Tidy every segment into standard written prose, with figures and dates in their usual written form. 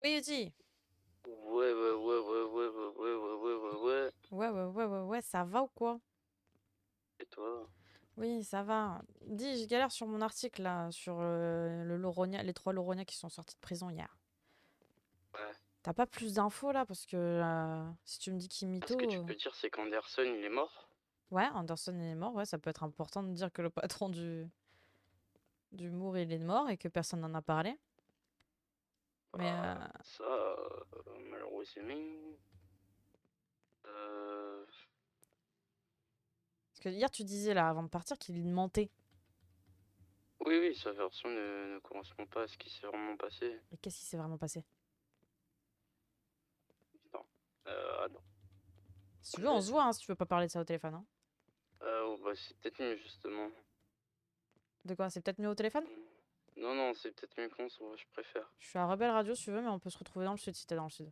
Oui, dis. Ouais, ouais, ouais, ouais, ouais, ouais, ouais, ouais, ouais, ouais, ouais. Ouais, ça va ou quoi? Et toi? Oui, ça va. Dis, je galère sur mon article là, sur le Lauronia, les trois Lauronia qui sont sortis de prison hier. Ouais. T'as pas plus d'infos là? Parce que si tu me dis qu'il Ce que mytho. tu peux dire, c'est qu'Anderson, il est mort. Ouais, Anderson est mort, ouais, ça peut être important de dire que le patron du Moor il est mort et que personne n'en a parlé. Mais Ça, malheureusement. Euh... parce que hier tu disais là avant de partir qu'il mentait. Oui, oui, sa version ne correspond pas à ce qui s'est vraiment passé. Et qu'est-ce qui s'est vraiment passé? Non. Ah non. Si tu veux, on Mais, se voit hein, si tu veux pas parler de ça au téléphone. Hein. oh, bah, c'est peut-être mieux, justement. De quoi? C'est peut-être mieux au téléphone? Non, non, c'est peut-être mieux qu'on se voit, je préfère. Je suis à Rebelle Radio si tu veux, mais on peut se retrouver dans le sud si t'es dans le sud.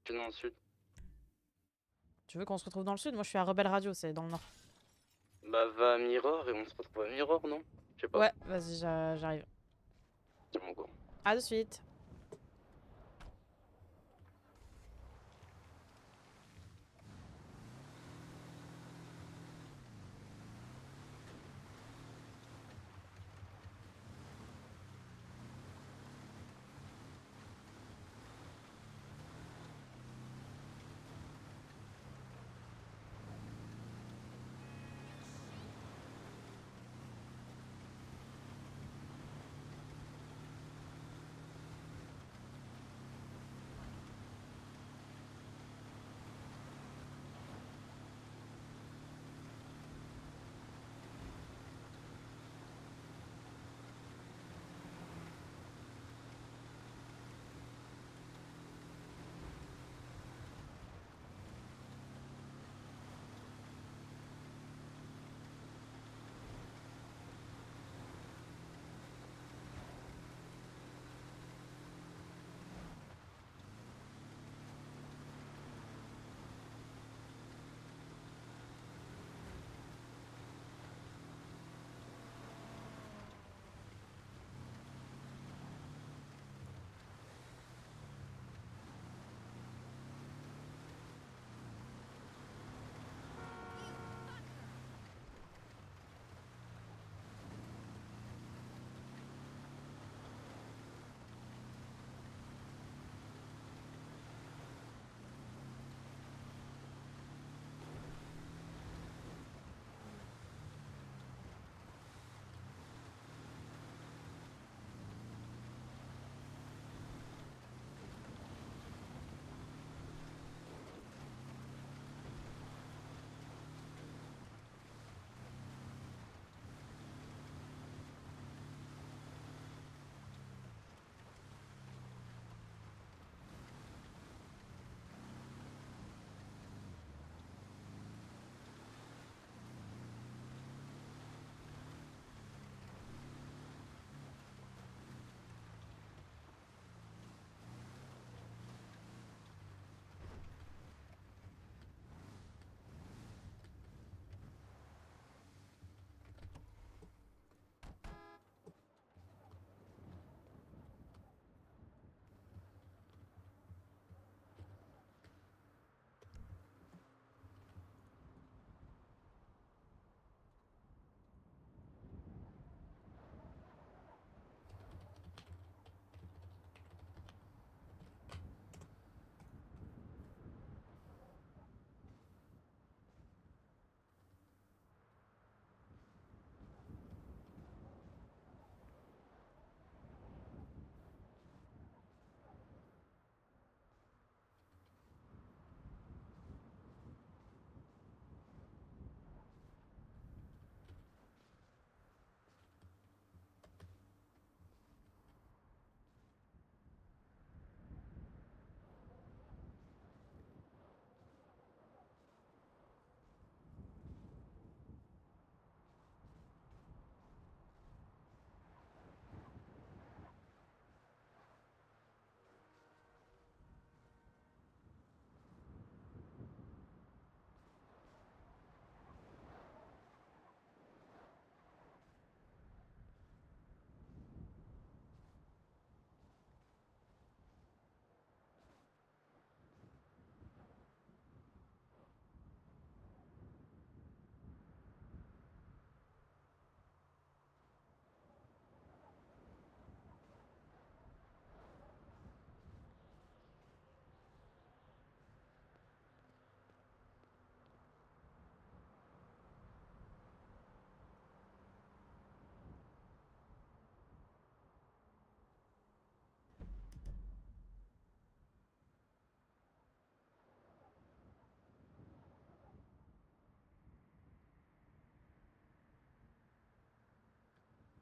Tu es dans le sud? Tu veux qu'on se retrouve dans le sud? Moi je suis à Rebelle Radio, c'est dans le nord. Bah, va à Mirror et on se retrouve à Mirror, non? Je sais pas. Ouais, vas-y, j'arrive. C'est mon go. À de suite.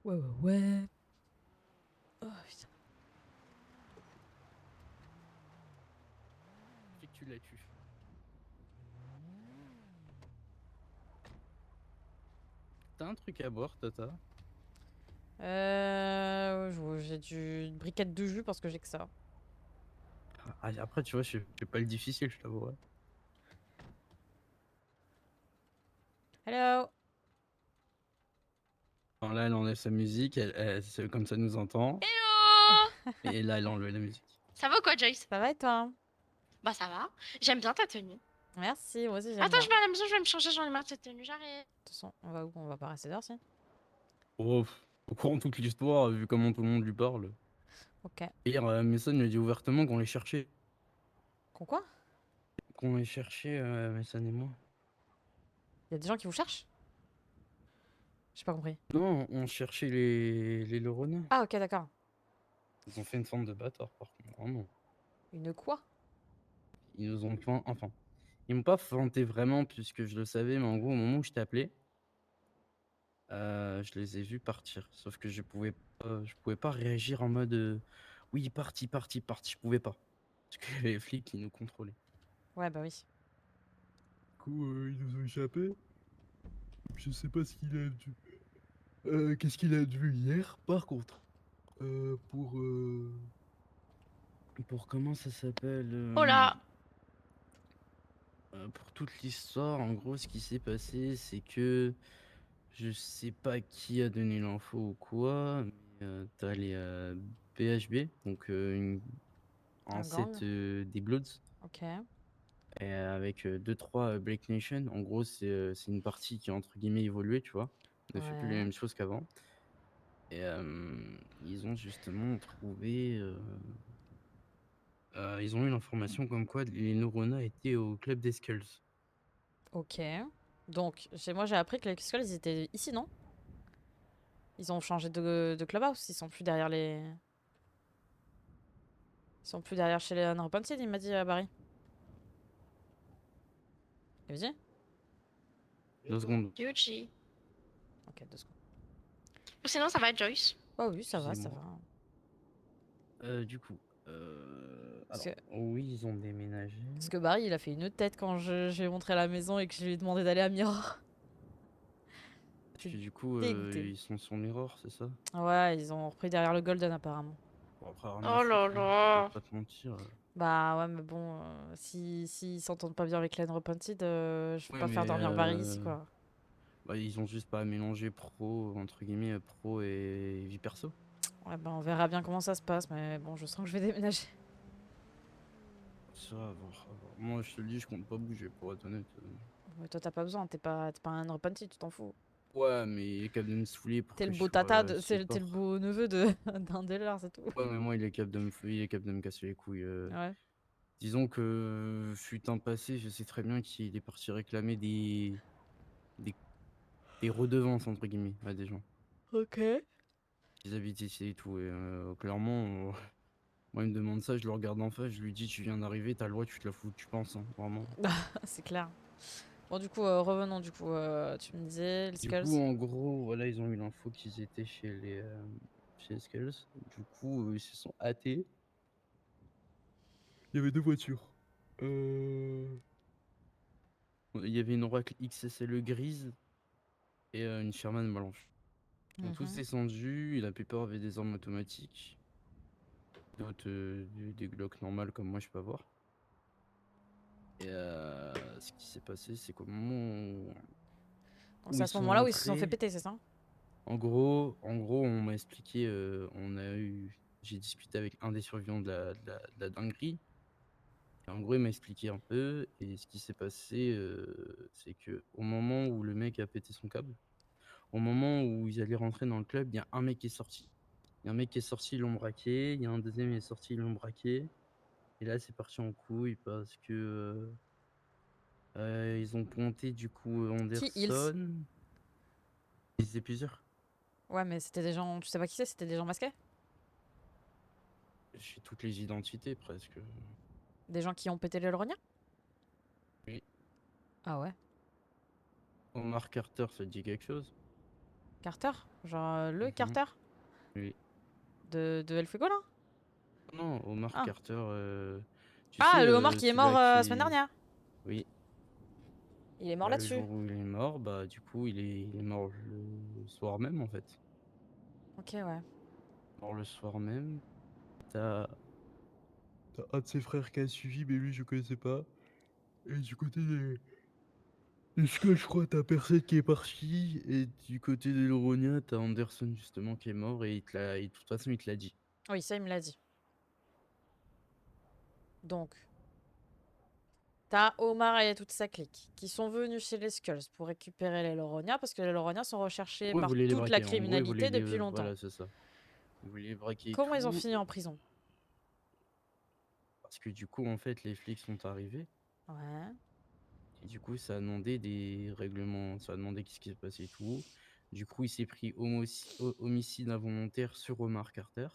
Ouais, ouais, ouais. Oh, putain. Fait que tu l'as tué. T'as un truc à boire, Tata? J'ai du briquette de jus parce que j'ai que ça. Ah, après, tu vois, je fais pas le difficile, je t'avoue. Hello. Alors là, elle enlève sa musique, comme ça nous entend. Hello! Et là, elle enlève la musique. Ça va ou quoi, Joyce? Ça va et toi? Bah ça va. J'aime bien ta tenue. Merci, moi aussi j'aime Attends, bien. je vais à la maison, je vais me changer, j'en ai marre de cette tenue, j'arrête. De toute façon, on va où? On va pas rester dehors, si? Oh, au courant de toute l'histoire, vu comment tout le monde lui parle. Ok. Hier, Mason lui a dit ouvertement qu'on les cherchait. Quoi? Qu'on les cherchait, Mason et moi. Y a des gens qui vous cherchent? J'ai pas compris. Non, on cherchait les Lorena. Ah, ok, d'accord. Ils ont fait une forme de bâtard, par contre, vraiment. Une quoi? Ils nous ont enfin, ils m'ont pas feinté vraiment, puisque je le savais, mais en gros, au moment où je t'ai appelé, je les ai vus partir. Sauf que je pouvais pas réagir en mode oui, parti, parti, parti. Je pouvais pas. Parce qu'il y avait les flics qui nous contrôlaient. Ouais, bah oui. Du coup, ils nous ont échappé. Je sais pas ce qu'il a dû. Qu'est-ce qu'il a dû hier, par contre. Euh, pour. euh, Pour comment ça s'appelle Oh là! Pour toute l'histoire, en gros, ce qui s'est passé, c'est que je sais pas qui a donné l'info ou quoi, mais t'as les BHB, donc Un un gang? set des Bloods, Ok. et avec 2-3 Black Nation. En gros, c'est une partie qui a entre guillemets évolué, tu vois. On ne fait plus les Ouais. mêmes choses qu'avant. Et ils ont justement trouvé. Ils ont eu l'information comme quoi les Neurona étaient au club des Skulls. Ok. Donc, moi j'ai appris que les Skulls ils étaient ici, non? Ils ont changé de clubhouse, ils sont plus derrière les. Ils sont plus derrière chez les Unrepented, il m'a dit Barry. Il me dit? 2 secondes. Yuji. Ok, 2 secondes. Ou sinon, ça va, Joyce. Oh oui, ça va, ça Excusez-moi. va. Du coup, Parce alors, que, oui, ils ont déménagé. parce que Barry il a fait une tête quand je lui ai montré la maison et que je lui ai demandé d'aller à Mirror. Parce T'es que du coup, dégoûté. ils sont sur Mirror, c'est ça? Ouais, ils ont repris derrière le Golden apparemment. Bon, après, rien à Oh là foutre, hein, je vais là! pas te mentir. Bah ouais, mais bon, si ils s'entendent pas bien avec les Unrepented, je vais Ouais, pas faire mais dormir Barry ici quoi. bah, ils ont juste pas mélangé pro, entre guillemets, pro et vie perso. Ouais, bah on verra bien comment ça se passe, mais bon, je sens que je vais déménager. Ça, à voir, à voir. Moi, je te le dis, je compte pas bouger, pour être honnête. Mais toi, t'as pas besoin, t'es pas un Unrepented, tu t'en fous. Ouais, mais il est capable de me saouler pour T'es le que je beau tata, sois t'es le support. beau neveu de d'un des leurs, c'est tout. Ouais, mais moi, il est capable de me casser les couilles. Ouais. Disons que, fut un passé, je sais très bien qu'il est parti réclamer des, des redevances, entre guillemets, à des gens. Ok. Ils habitent ici et tout. Et clairement, moi, il me demande ça, je le regarde en face, je lui dis, tu viens d'arriver, t'as le droit, tu te la fous, tu penses, hein, vraiment. C'est clair. Bon, du coup, revenons, du coup, tu me disais, les Du Skulls. coup, en gros, voilà, ils ont eu l'info qu'ils étaient chez les Skulls. Du coup, ils se sont hâtés. Il y avait 2 voitures. Il y avait une Oracle XSLE grise et une Sherman blanche. Ils ont tous Mhm. descendu, et la plupart avaient des armes automatiques. D'autres des Glock normales comme moi je peux avoir. Et ce qui s'est passé, c'est qu'au moment Donc où c'est à ils ce sont moment-là où ils se sont fait rentrés, péter, c'est ça? en gros, on m'a expliqué, j'ai discuté avec un des survivants de la dinguerie. Et en gros, il m'a expliqué un peu. Et ce qui s'est passé, c'est que au moment où le mec a pété son câble, au moment où ils allaient rentrer dans le club, il y a un mec qui est sorti. Il y a un mec qui est sorti, ils l'ont braqué. Il y a un deuxième qui est sorti, ils l'ont braqué. Et là, c'est parti en couille parce que ils ont pointé du coup Qui, Hills? Anderson. Ils étaient plusieurs. Ouais, mais c'était des gens, tu sais pas qui c'est, c'était des gens masqués? J'ai toutes les identités presque. Des gens qui ont pété le Lorgnon? Oui. Ah ouais. Omar Carter, ça te dit quelque chose? Carter? Genre le Mhm. Carter? Oui. De El Fuego là? Non, Omar Ah. Carter, tu Ah, sais, le homard qui est mort celui-là la semaine qui... dernière. Oui, Il est mort bah, le là-dessus. jour où il est mort, bah du coup, il est mort le soir même, en fait. Ok, ouais. Mort le soir même. T'as un de ses frères qui a suivi, mais lui, je connaissais pas. Et du côté des Skulls, je crois, t'as personne qui est parti. Et du côté des Loronia, t'as Anderson, justement, qui est mort. Et de toute façon, il te l'a dit. Oui, ça, il me l'a dit. Donc, t'as Omar et toute sa clique qui sont venus chez les Skulls pour récupérer les Loronia parce que les Loronia sont recherchés En gros, il par voulait les toute la braquer. En gros, il voulait criminalité les... depuis longtemps. Voilà, c'est ça. Il voulait les braquer et Comment ils ont tout. fini en prison? Parce que du coup, en fait, les flics sont arrivés. Ouais. Et du coup, ça a demandé des règlements. Ça a demandé qu'est-ce qui s'est passé et tout. Du coup, il s'est pris homicide involontaire sur Omar Carter.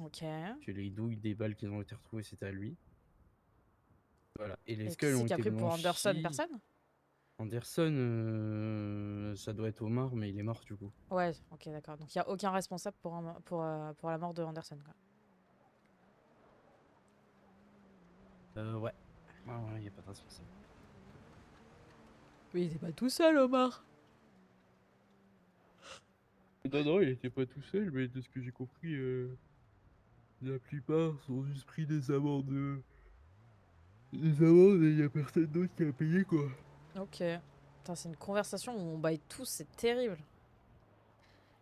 Ok. Que les douilles des balles qui ont été retrouvées, c'était à lui. Voilà. Et les Et qui skulls c'est ont qui a été pris pour Anderson? blanchis. Personne? Anderson, ça doit être Omar, mais il est mort du coup. Ouais, ok, d'accord. Donc il n'y a aucun responsable pour la mort de Anderson, quoi. Ouais. Ah ouais, il n'y a pas de responsable. Oui, il était pas tout seul, Omar. Non, non, il était pas tout seul, mais de ce que j'ai compris, la plupart sont juste pris des amendes. Des amendes et il n'y a personne d'autre qui a payé quoi. Ok. Putain, c'est une conversation où on baille tous, c'est terrible.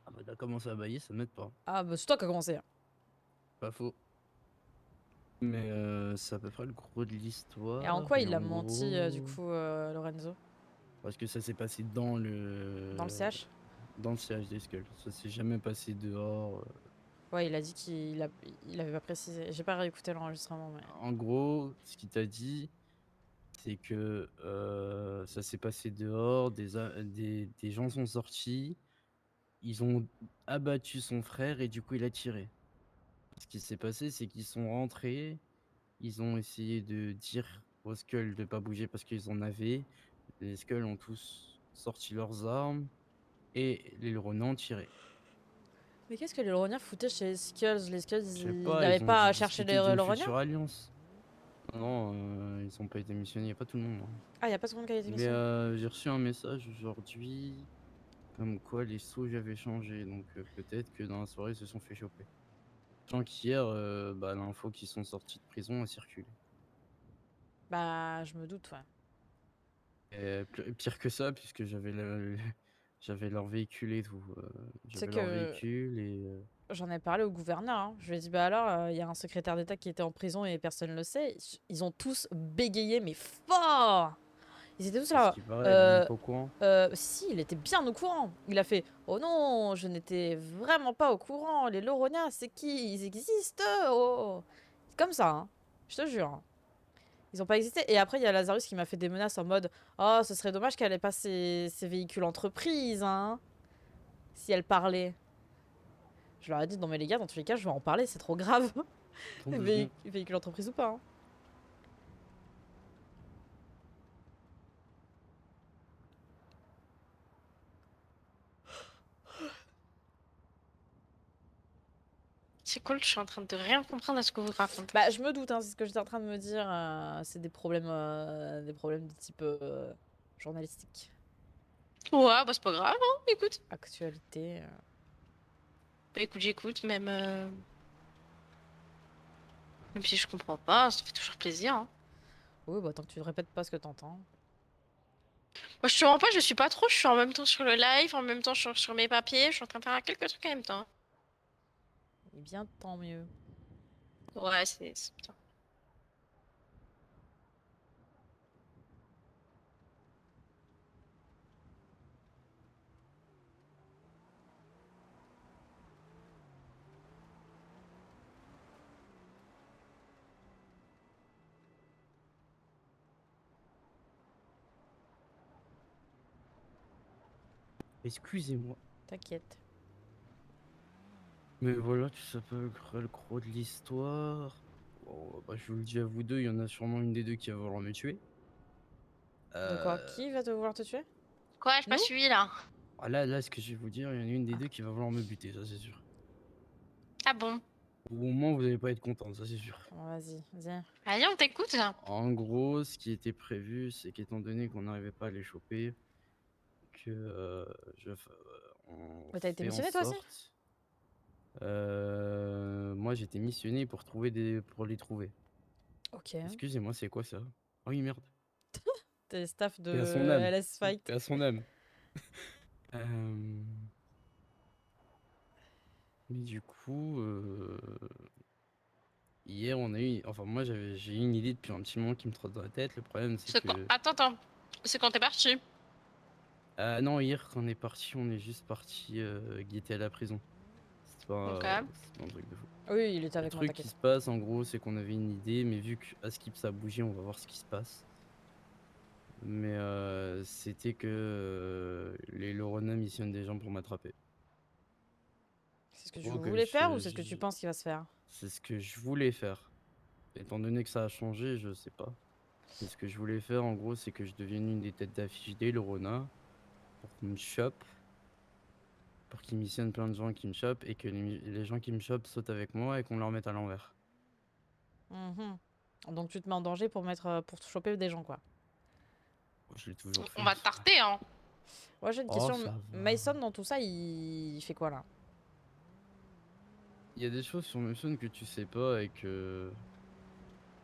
Ah bah t'as commencé à bailler, ça m'aide pas. Ah, bah c'est toi qui as commencé. Pas faux. Mais c'est à peu près le gros de Et en l'histoire. quoi Et il a en menti, du gros, coup, Lorenzo? parce que ça s'est passé Dans le CH? dans le CH des Skulls. Ça s'est jamais passé dehors. Ouais, il a dit il avait pas précisé. J'ai pas réécouté l'enregistrement, mais... En gros, ce qu'il t'a dit, c'est que ça s'est passé dehors, des gens sont sortis, ils ont abattu son frère et du coup il a tiré. Ce qui s'est passé, c'est qu'ils sont rentrés, ils ont essayé de dire aux Skulls de pas bouger parce qu'ils en avaient. Les Skulls ont tous sorti leurs armes et les Ronin ont tiré. Mais qu'est-ce que les Loroniens foutaient chez les Skulls? Les Skulls, Je sais ils pas, n'avaient ils ont pas dû à chercher discuter les d'une Loroniens? future alliance. Non, ils ont pas été missionnés, y a pas tout le monde, hein. Ah, y a pas tout le monde qui a été Mais missionné? j'ai reçu un message aujourd'hui comme quoi les sauges avaient changé, donc peut-être que dans la soirée ils se sont fait choper. Sachant qu'hier, bah, l'info qu'ils sont sortis de prison a circulé. Bah, je me doute, ouais. Et pire que ça, puisque j'avais leur véhicule et tout. Tu sais J'avais leur que véhicule et j'en ai parlé au gouverneur, hein. Je lui ai dit, bah alors, il y a un secrétaire d'État qui était en prison et personne ne le sait. Ils ont tous bégayé, mais fort! Ils étaient tous à ce là. qui paraît, il est même pas au courant. Si, il était bien au courant. Il a fait, oh non, je n'étais vraiment pas au courant. Les Loroniens, c'est qui? Ils existent. Oh. C'est comme ça, hein. Je te jure, hein. Ils ont pas existé. Et après, il y a Lazarus qui m'a fait des menaces en mode, oh, ce serait dommage qu'elle ait pas ses véhicules entreprises, hein, si elle parlait. Je leur ai dit, non mais les gars, dans tous les cas, je vais en parler, c'est trop grave. Attends 2 secondes. Véhicule entreprise ou pas, hein. C'est cool, je suis en train de rien comprendre à ce que vous racontez. Bah, je me doute, hein, c'est ce que j'étais en train de me dire. C'est des problèmes de type journalistique. Ouais, bah c'est pas grave, hein, écoute. Actualité. Bah écoute, j'écoute, même, même si je comprends pas, ça fait toujours plaisir, hein. Oui, bah tant que tu ne répètes pas ce que t'entends. Moi, je te mens pas, je suis pas trop, je suis en même temps sur le live, en même temps sur mes papiers, je suis en train de faire quelques trucs en même temps. Eh bien, tant mieux. Ouais, c'est bien. Excusez-moi. T'inquiète. Mais voilà, tout ça peut être le gros de l'histoire. Bon, bah, je vous le dis à vous deux, il y en a sûrement une des deux qui va vouloir me tuer. De quoi? Qui va te vouloir te tuer? Quoi, j'ai pas Nous? suivi là? Ah, là, ce que je vais vous dire, il y en a une des deux qui va vouloir me buter, ça c'est sûr. Ah bon? Au moins, vous allez pas être contente, ça c'est sûr. Bon, vas-y, vas-y. Allez, on t'écoute. En gros, ce qui était prévu, c'est qu'étant donné qu'on n'arrivait pas à les choper, que on Mais t'as été fait en missionné toi aussi? sorte. Moi, j'étais missionné pour pour les trouver. Ok. Excusez-moi, c'est quoi ça? Ah oui, merde. T'es staff de Paix à son âme. LS Fight. Paix à son âme. Euh, Mais du coup, hier, enfin, moi, j'ai eu une idée depuis un petit moment qui me trotte dans la tête. Le problème, c'est C'est quoi? que. Attends. C'est quand t'es parti? Non, hier, quand on est parti, on est juste parti guetter à la prison. Ok. C'est pas un truc de fou. Oui, il était Le avec moi, truc qui t'inquiète. se passe, en gros, c'est qu'on avait une idée, mais vu qu'à Skip ça a bougé, on va voir ce qui se passe. Mais c'était que les Lorena missionnent des gens pour m'attraper. C'est ce que tu Gros, voulais faire ou c'est ce que tu penses qu'il va se faire? c'est ce que je voulais faire. Étant donné que ça a changé, je sais pas. Mais ce que je voulais faire, en gros, c'est que je devienne une des têtes d'affiche des Lorena pour qu'on me chope, pour qu'ils missionnent plein de gens qui me chopent et que les gens qui me chopent sautent avec moi et qu'on leur mette à l'envers. Mhm. Donc tu te mets en danger pour te choper des gens, quoi. Je l'ai toujours On fait. va te tarter, hein. Ouais, j'ai une Oh, question. ça va. Mason, dans tout ça, il fait quoi là? Il y a des choses sur Muson que tu sais pas et que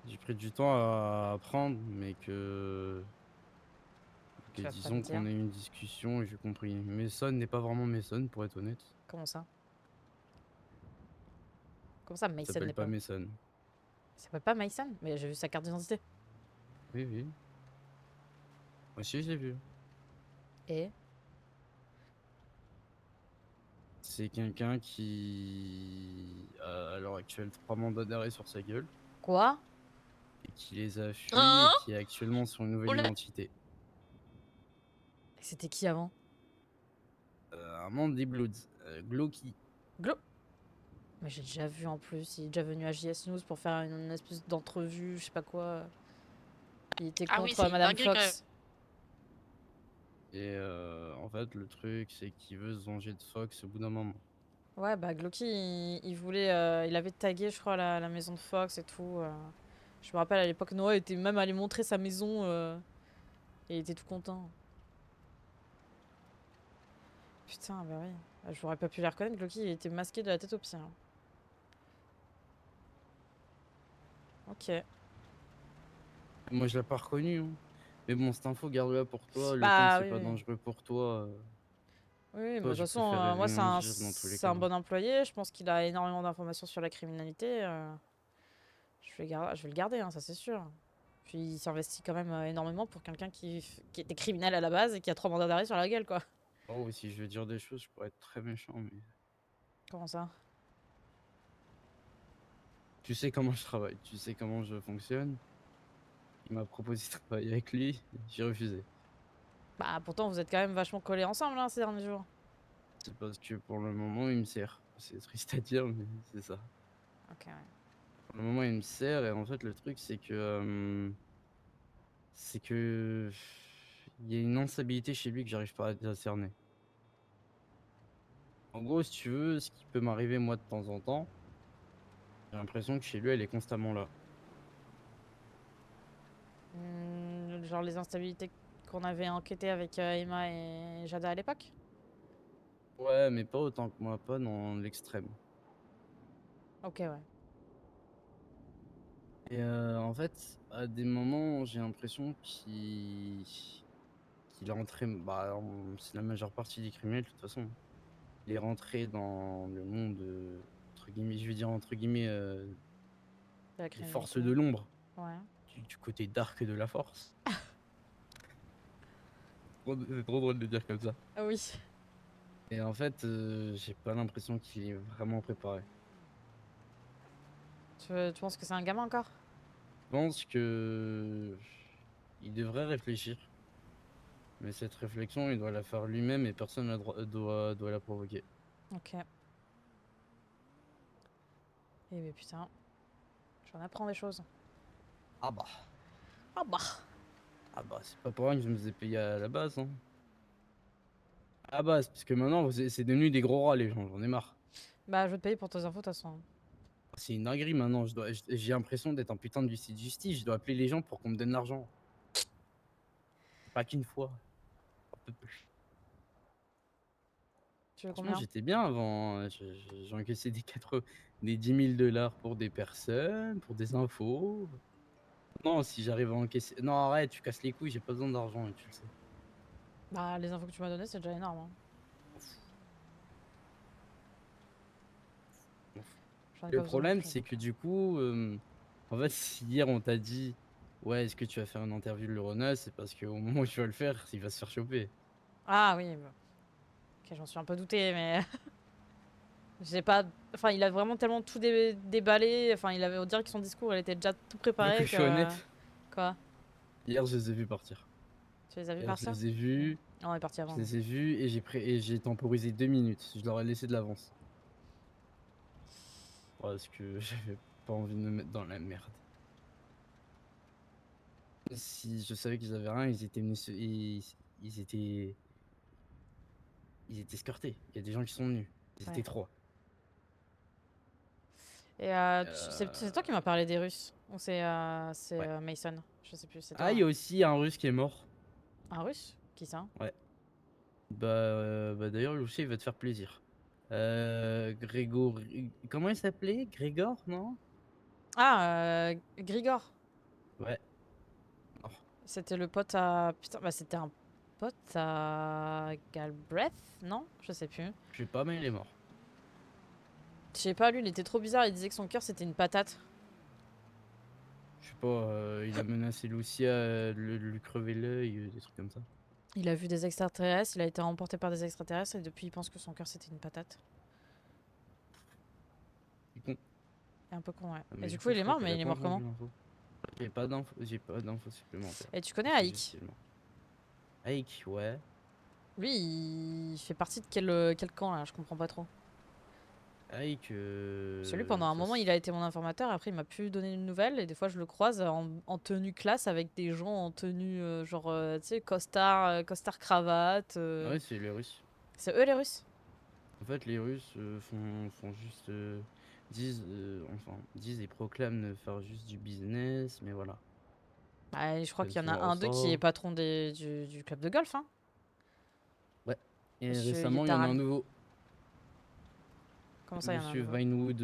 j'ai pris du temps à apprendre, mais Tu vas pas me disons dire. qu'on a eu une discussion et j'ai compris. Mason n'est pas vraiment Mason, pour être honnête. Comment ça? Comment ça, Il Mason s'appelle n'est pas pas. Mason. Il s'appelle pas Mason? Mais j'ai vu sa carte d'identité. Oui, oui. Moi aussi, je l'ai vu. Et? C'est quelqu'un qui a à l'heure actuelle 3 mandats d'arrêt sur sa gueule Quoi? et qui les a fui et Hein? qui est actuellement sur une nouvelle Oula. identité. Et c'était qui avant? Un membre des Bloods, Glowkey. Glo. Mais j'ai déjà vu en plus. Il est déjà venu à JS News pour faire une espèce d'entrevue, je sais pas quoi. Il était Ah oui, contre c'est une Madame dinguerie quand même. Fox. Et en fait, le truc, c'est qu'il veut se venger de Fox au bout d'un moment. Ouais, bah Glocky, il voulait. Il avait tagué, je crois, la maison de Fox et tout. Je me rappelle à l'époque, Noah était même allé montrer sa maison. Et il était tout content. Putain, bah oui. J'aurais pas pu les reconnaître. Glocky, il était masqué de la tête aux pieds, hein. Ok. Moi, je l'ai pas reconnu, hein. Mais bon, cette info, garde-la pour toi. Le temps que Bah c'est oui, pas oui. dangereux pour toi, Oui, bah, de toi, toute je façon, préférerais moi, rien dire dans tous les c'est cas. un bon employé. Je pense qu'il a énormément d'informations sur la criminalité. Je vais le garder, hein, ça c'est sûr. Puis il s'investit quand même énormément pour quelqu'un qui était criminel à la base et qui a 3 mandats d'arrêt sur la gueule, quoi. Oh, si je veux dire des choses, je pourrais être très méchant, mais Comment ça? tu sais comment je travaille, tu sais comment je fonctionne. Il m'a proposé de travailler avec lui, j'ai refusé. Bah pourtant, vous êtes quand même vachement collés ensemble, hein, ces derniers jours. C'est parce que pour le moment, il me sert. C'est triste à dire, mais c'est ça. Ok, ouais. Pour le moment, il me sert, et en fait, le truc, c'est que il y a une instabilité chez lui que j'arrive pas à cerner. En gros, si tu veux, ce qui peut m'arriver moi de temps en temps, j'ai l'impression que chez lui, elle est constamment là. Genre les instabilités qu'on avait enquêtées avec Emma et Jada à l'époque? Ouais, mais pas autant que moi, pas dans l'extrême. Ok, ouais. Et en fait, à des moments, j'ai l'impression qu'il est rentré. Bah, c'est la majeure partie des criminels, de toute façon. Il est rentré dans le monde, entre guillemets, je vais dire entre guillemets, De la des forces criminalité. de l'ombre, Ouais. du côté dark de la force. C'est trop drôle de dire comme ça. Ah oui. Et en fait, j'ai pas l'impression qu'il est vraiment préparé. Tu penses que c'est un gamin encore? Je pense que il devrait réfléchir, mais cette réflexion, il doit la faire lui-même et personne doit la provoquer. Ok. Eh mais putain, j'en apprends des choses. Ah bah. Ah bah. Ah bah, c'est pas pour rien que je me faisais payer à la base, hein. Ah bah, c'est parce que maintenant, c'est devenu des gros rats, les gens, j'en ai marre. Bah, je vais te payer pour tes infos, de toute façon. C'est une dinguerie maintenant, j'ai l'impression d'être un putain de huissier de justice, je dois appeler les gens pour qu'on me donne l'argent. Pas qu'une fois. Un peu plus. Tu veux Franchement, combien? j'étais bien avant, hein. J'ai encaissé des 10 000 dollars pour des personnes, pour des infos. Non, si j'arrive à encaisser. Non, arrête, tu casses les couilles, j'ai pas besoin d'argent, et tu le sais. Bah, les infos que tu m'as données, c'est déjà énorme. Hein. M'en fous. J'en ai Le pas besoin non problème, plus. c'est que du coup, en fait, si hier on t'a dit, ouais, est-ce que tu vas faire une interview de l'Euronas, c'est parce qu'au moment où tu vas le faire, il va se faire choper. Ah oui, bah. Ok, j'en suis un peu douté, mais j'ai pas. Enfin, il a vraiment tellement tout déballé. Enfin, il avait, on dirait que son discours, il était déjà tout Vu que préparé je que. suis honnête, Quoi? hier je les ai vus partir. Tu les as vus Hier je partir? les ai vus, Non, on est parti je avant. les ai vus et j'ai temporisé 2 minutes. Je leur ai laissé de l'avance. Parce que j'avais pas envie de me mettre dans la merde. Si je savais qu'ils avaient rien, ils étaient venus ils étaient escortés. Il y a des gens qui sont venus. Ils Ouais. étaient 3. Et c'est toi qui m'as parlé des Russes? Ou c'est Ouais. Mason? Je sais plus, c'est toi. Ah, il y a aussi un Russe qui est mort. Un Russe? Qui ça? Ouais. Bah d'ailleurs, Lucie, il va te faire plaisir. Grégory. Comment il s'appelait? Grégor, non? Ah, Grigor. Ouais. Oh, C'était le pote à. Putain, bah c'était un pote à Galbraith, non? Je sais plus. je sais pas, mais il est mort. Je sais pas, lui, il était trop bizarre. Il disait que son cœur c'était une patate. Je sais pas, il a menacé Lucia de lui crever l'œil, des trucs comme ça. Il a vu des extraterrestres, il a été emporté par des extraterrestres et depuis il pense que son cœur c'était une patate. C'est con. Et un peu con, ouais. Ah, Et mais du du coup, coup, il je est crois mort, qu'elle mais a il est pas mort comment? entendu l'info. J'ai pas d'infos supplémentaires. Et tu connais C'est Aik? juste qu'il est mort. Ike, ouais. Lui, il fait partie de quel camp là? Je comprends pas trop. Ike, Parce que lui, pendant un moment, il a été mon informateur. Après, il m'a plus donné de nouvelles. Et des fois, je le croise en tenue classe avec des gens en tenue genre, tu sais, costard cravate. Ouais, c'est les Russes. C'est eux les Russes? En fait, les Russes font juste. Disent et proclament de faire juste du business, mais voilà. Bah, je crois qu'il y en Tu a verras un d'eux qui est ça. patron du club de golf, hein. Ouais. Et Monsieur récemment, il y en a un Yetaran. nouveau. Comment ça, il y en a un Monsieur nouveau?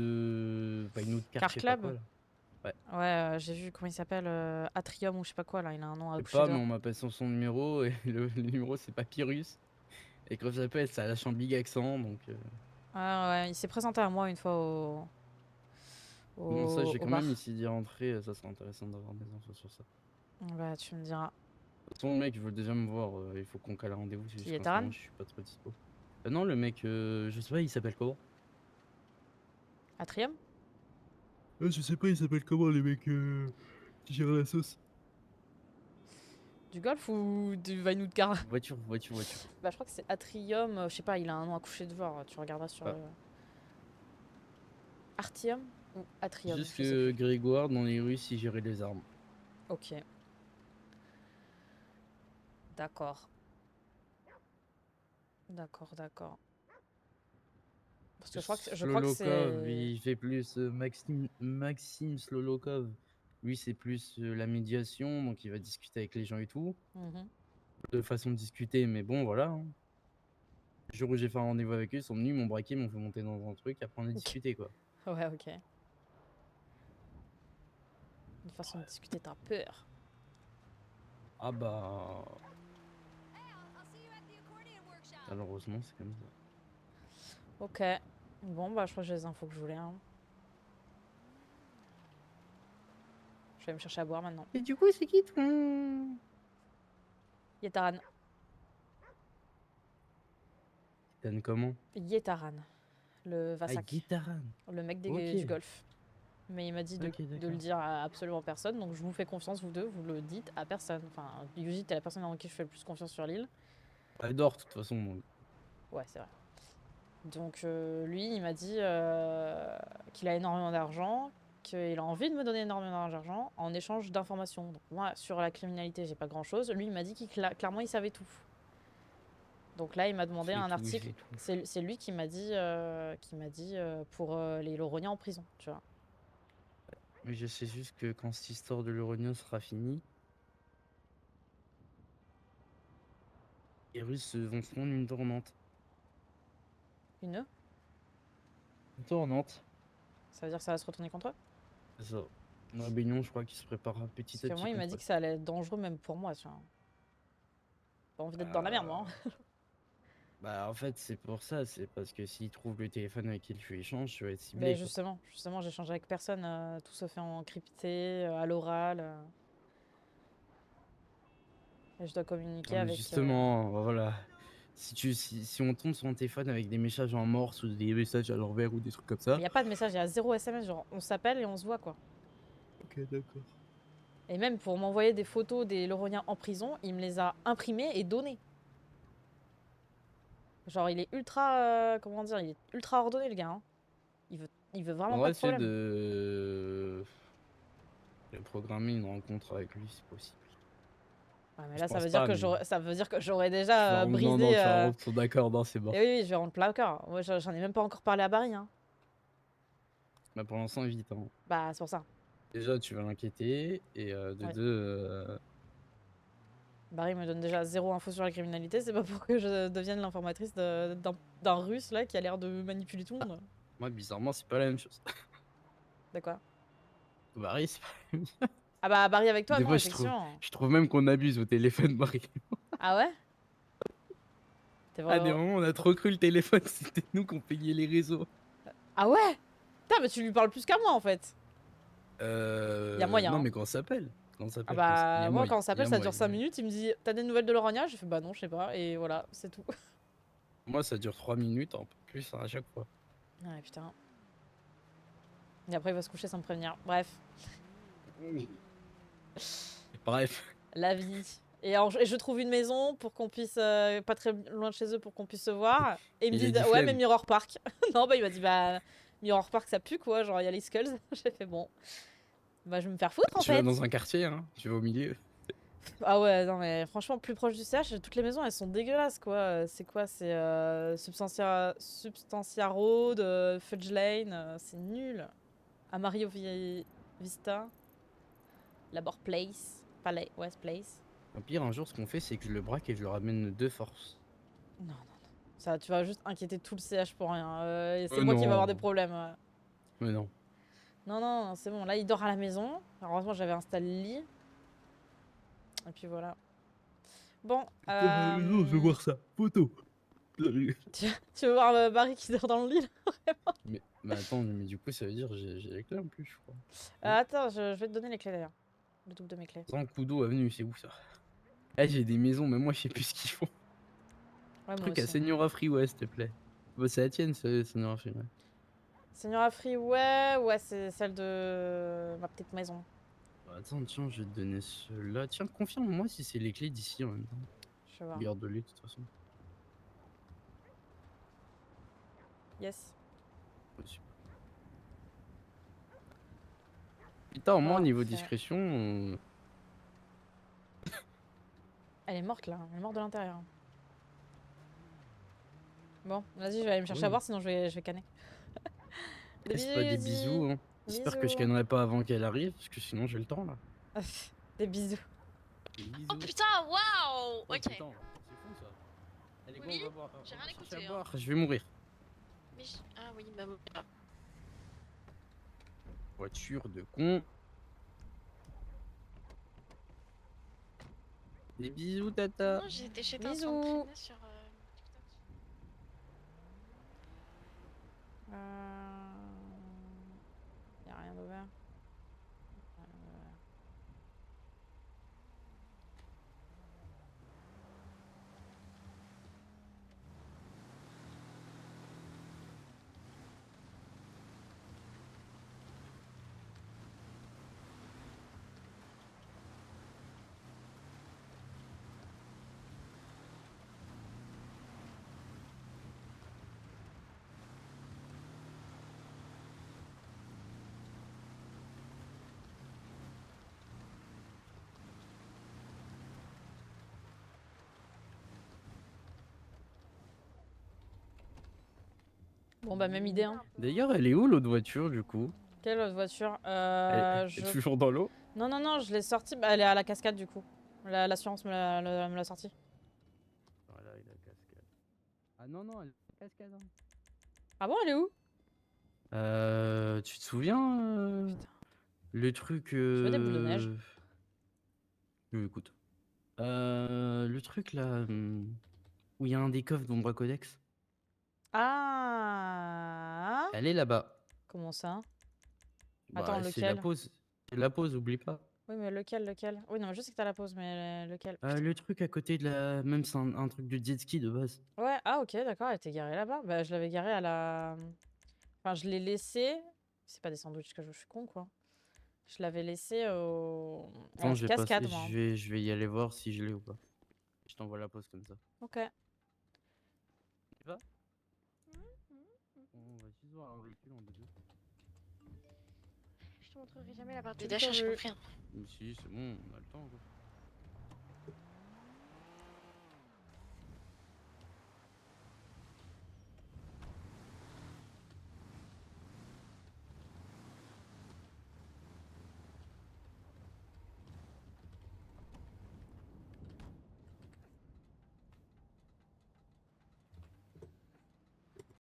Vinewood Car, Car je sais pas quoi Club? là. Ouais. Ouais, j'ai vu comment il s'appelle, Atrium ou je sais pas quoi là. Il a un nom à Je sais coucher pas, mais dehors. on m'appelle sur son numéro et le numéro c'est Papyrus. Et quand j'appelle, ça lâche un big accent donc. Ah ouais, il s'est présenté à moi une fois Bon, ça, j'ai au quand bar. même ici d'y rentrer. Ça serait intéressant d'avoir des infos sur ça. Bah, tu me diras. De toute façon, le mec, il veut déjà me voir. Il faut qu'on cale un rendez-vous. C'est Qui juste est qu'en ce moment, Taran? je suis pas trop dispo. Non, le mec, je sais pas, il s'appelle comment? Atrium? Je sais pas, il s'appelle comment, les mecs qui gèrent la sauce. Du golf ou du Vinewood Car? Voiture. Bah, je crois que c'est Atrium. Je sais pas, il a un nom à coucher dehors. Tu regarderas sur. Ah. Artium ou Atrium? Juste Je sais que plus. Grégoire, dans les Russes, il gérait les armes. Ok. D'accord. D'accord. Parce que je crois que Slolokov, c'est. il fait plus Maxime Slolokov. Lui, c'est plus la médiation, donc il va discuter avec les gens et tout. Mhm. De façon de discuter, mais bon, voilà. Hein. Le jour où j'ai fait un rendez-vous avec eux, ils sont venus, ils m'ont braqué, ils m'ont fait monter dans un truc, après on a discuté, quoi. Ouais, ok. Une façon de discuter, t'as peur. Ah bah... Malheureusement, c'est comme ça. Ok. Bon, bah, je crois que j'ai les infos que je voulais. Hein. Je vais me chercher à boire maintenant. Et du coup, c'est qui ton... Yetaran. Donne comment? Yetaran. Le Vassak. Guitaran. Le mec Ok. du golf. Mais il m'a dit Ok, de le d'accord. dire à absolument personne. Donc je vous fais confiance, vous deux. Vous le dites à personne. Enfin, Yuji, t'es la personne en qui je fais le plus confiance sur l'île. Elle dort, de toute façon, donc. Ouais, c'est vrai. Donc lui, il m'a dit qu'il a énormément d'argent, qu'il a envie de me donner énormément d'argent en échange d'informations. Donc moi, sur la criminalité, j'ai pas grand-chose. Lui, il m'a dit qu'il clairement, il savait tout. Donc là, il m'a demandé J'ai un tout, article. j'ai tout. C'est lui qui m'a dit, pour les Loroniens en prison, tu vois. Mais je sais juste que quand cette histoire de l'Euronien sera finie, les Russes vont se prendre une tournante. Une? Une tournante. Ça veut dire que ça va se retourner contre eux? C'est ça. Une rébellion, je crois, qui se prépare Parce petit à que petit moi, il m'a contre dit eux. que ça allait être dangereux même pour moi, tu vois. Pas envie d'être dans la merde, moi. Hein. Bah, en fait, c'est pour ça. C'est parce que s'ils trouvent le téléphone avec qui tu échanges, tu vas être Mais ciblé, quoi. justement, j'ai échangé avec personne. Tout se fait en crypté, à l'oral. Et je dois communiquer Non, mais avec. justement, voilà. Si on tombe sur un téléphone avec des messages en morse ou des messages à l'envers ou des trucs comme Mais ça. il n'y a pas de message, il y a 0 SMS. Genre, on s'appelle et on se voit, quoi. Ok, d'accord. Et même pour m'envoyer des photos des Loroniens en prison, il me les a imprimées et données. Genre, il est ultra. Comment dire? Il est ultra ordonné, le gars. Hein. Il veut vraiment On pas va de essayer problème. de programmer une rencontre avec lui, si possible. Ouais, mais Je là, ça pense veut dire pas, que mais j'aurais tu déjà vas non, non, brisé. tu vas rendre son accord, non, c'est Et mort. oui, je vais rendre plat au corps. Moi, j'en ai même pas encore parlé à Barry. Hein. Mais pour l'instant, évite. Hein. Bah, c'est pour ça. Déjà, tu vas l'inquiéter, et de Ouais. deux, Barry me donne déjà 0 info sur la criminalité. C'est pas pour que je devienne l'informatrice d'un russe là qui a l'air de manipuler tout le monde. moi, bizarrement, c'est pas la même chose. De quoi? Marie, c'est pas la même chose. Ah bah, Barry avec toi, Des non, fois, effectivement. je trouve même qu'on abuse au téléphone, Marie. Ah ouais? T'es À des vraiment. moments, on a trop cru le téléphone, c'était nous qu'on payait les réseaux. Ah ouais? Putain, mais tu lui parles plus qu'à moi en fait. Y a moyen. Non, Hein. mais quand on s'appelle. Quand on Ah s'appelle, il y bah, a moi moyen. quand on Il y s'appelle, a ça dure moyen. 5 minutes. Il me dit, t'as des nouvelles de Lorogna? Je fais, bah non, je sais pas. Et voilà, c'est tout. Moi, ça dure 3 minutes, un peu plus hein, à chaque fois. Ouais, putain. Et après, il va se coucher sans me prévenir. Bref, Bref. la vie. Et je trouve une maison pour qu'on puisse, pas très loin de chez eux, pour qu'on puisse se voir. Et ils me Il a disent, dit ouais, mais flemme. Mirror Park. Non, bah il m'a dit, bah, Mirror Park, ça pue quoi. Genre, il y a les Skulls. J'ai fait, bon, bah, je vais me faire foutre en Tu vas fait. dans un quartier, hein. Tu vas au milieu. Ah ouais, non, mais franchement, plus proche du CH, toutes les maisons, elles sont dégueulasses quoi. C'est quoi? C'est Substantia Road, Fudge Lane, c'est nul. Amario Vista, Labor Place, Palais, West Place. Au pire, un jour, ce qu'on fait, c'est que je le braque et je le ramène de force. Non, non, non. Ça, tu vas juste inquiéter tout le CH pour rien. Et c'est Oh moi qui vais avoir des non. problèmes. Mais non. Non, non, c'est bon. Là, il dort à la maison. Heureusement, j'avais installé le lit. Et puis voilà. Bon, Non, je veux voir ça. Photo. tu veux voir Barry qui dort dans le lit là? Mais attends, mais du coup, ça veut dire j'ai les clés en plus, je crois. Attends, je vais te donner les clés d'ailleurs. Le double de mes clés. Sans Kudo avenue, c'est où ça? Eh, j'ai des maisons, mais moi, je sais plus ce qu'ils font. Ouais, moi Truc à aussi. Señora Freeway, s'il te plaît. Bah, c'est la tienne, Señora Freeway. Señora Freeway, ouais, c'est celle de ma petite maison. Bah, attends, tiens, je vais te donner ceux-là. Tiens, confirme-moi si c'est les clés d'ici en même temps. Je vais voir. Garde-les, de toute façon. Yes. Ouais, super. Putain, au moins, niveau Parfait. discrétion, Elle est morte là, elle est morte de l'intérieur. Bon, vas-y, je vais aller me chercher à Oui. voir, sinon je vais canner. c'est pas des bisous. Hein. J'espère que je Bisous. cannerai pas avant qu'elle arrive, parce que sinon j'ai le temps là. Des bisous. Des bisous. Oh putain, waouh! Oh, Ok. putain, c'est fou ça. Allez, Oui, on va boire. j'ai On rien va chercher écouté, à hein. boire. Je vais mourir. Mais ah oui, bah voilà. Voiture de con. Des bisous, tata. Non, j'étais en train de Bisous. traîner sur TikTok. Y a rien d'ouvert. Bon, bah, même idée, hein. D'ailleurs, elle est où l'autre voiture du coup? Quelle autre voiture Elle est toujours dans l'eau? Non, non, non, je l'ai sortie. Bah, elle est à la cascade, du coup. L'assurance me l'a sortie. Voilà, il a la cascade. Ah non, non, elle est la cascade. Hein. Ah bon, elle est où? Tu te souviens Putain. le truc. Tu veux des boules de neige? Écoute. Le truc là. Où il y a un des coffres d'Ombre Codex. Ah. Elle est là-bas. Comment ça? Bah, Attends, c'est la lequel? pause. C'est la pause, oublie pas. Oui, mais lequel? Oui, non, mais je sais que t'as la pause, mais lequel? Putain. Le truc à côté de la. Même c'est un truc de jet ski de base. Ouais, ah ok, d'accord, elle était garée là-bas. Bah, je l'avais garée à la... Enfin, je l'ai laissée... C'est pas des sandwichs que je suis con, quoi. Je l'avais laissée à Attends, la je vais cascade, passer, moi. Hein. je vais y aller voir si je l'ai ou pas. Je t'envoie la pause comme ça. Ok. Tu vas? On va juste voir un véhicule en deux. Je te montrerai jamais la partie J'ai d'achat, pas j'ai vu. compris. Hein. Mais si, c'est bon, on a le temps. Quoi.